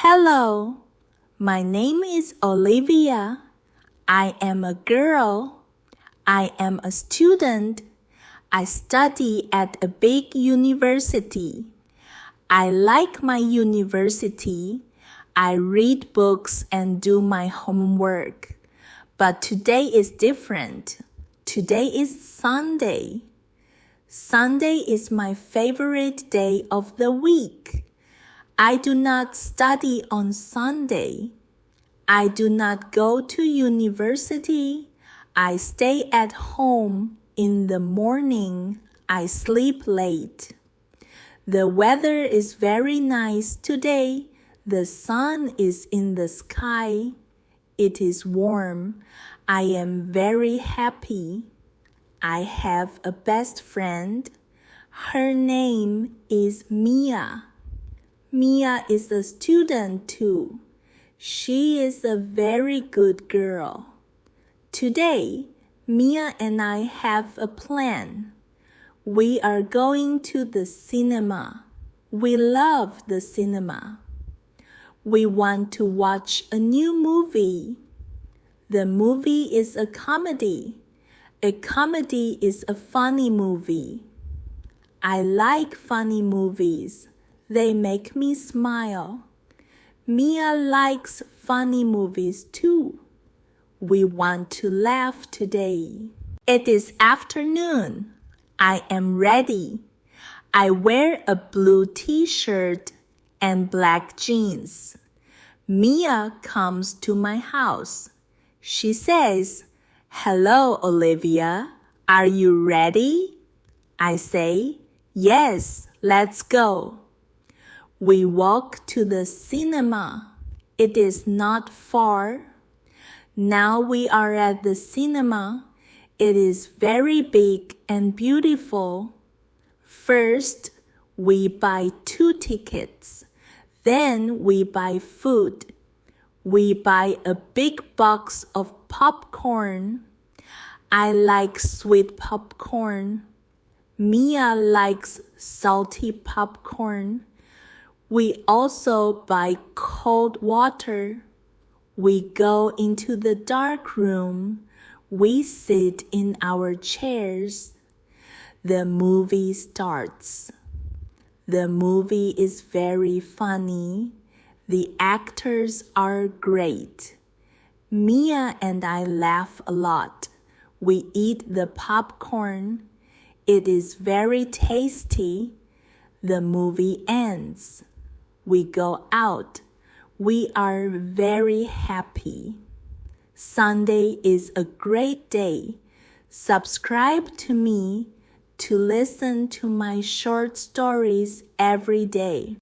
Hello, my name is Olivia. I am a girl. I am a student. I study at a big university. I like my university. I read books and do my homework. But today is different. Today is Sunday. Sunday is my favorite day of the week. I do not study on Sunday. I do not go to university. I stay at home. In the morning, I sleep late. The weather is very nice today. The sun is in the sky. It is warm. I am very happy. I have a best friend. Her name is Mia. Mia is a student too. She is a very good girl. Today, Mia and I have a plan. We are going to the cinema. We love the cinema. We want to watch a new movie. The movie is a comedy. A comedy is a funny movie. I like funny movies. They make me smile. Mia likes funny movies too. We want to laugh today. It is afternoon. I am ready. I wear a blue t-shirt and black jeans. Mia comes to my house. She says, "Hello, Olivia. Are you ready?" I say, "Yes, let's go." We walk to the cinema. It is not far. Now we are at the cinema. It is very big and beautiful. First, we buy 2 tickets. Then we buy food. We buy a big box of popcorn. I like sweet popcorn. Mia likes salty popcorn. We also buy cold water. We go into the dark room. We sit in our chairs. The movie starts. The movie is very funny. The actors are great. Mia and I laugh a lot. We eat the popcorn. It is very tasty. The movie ends. We go out. We are very happy. Sunday is a great day. Subscribe to me to listen to my short stories every day.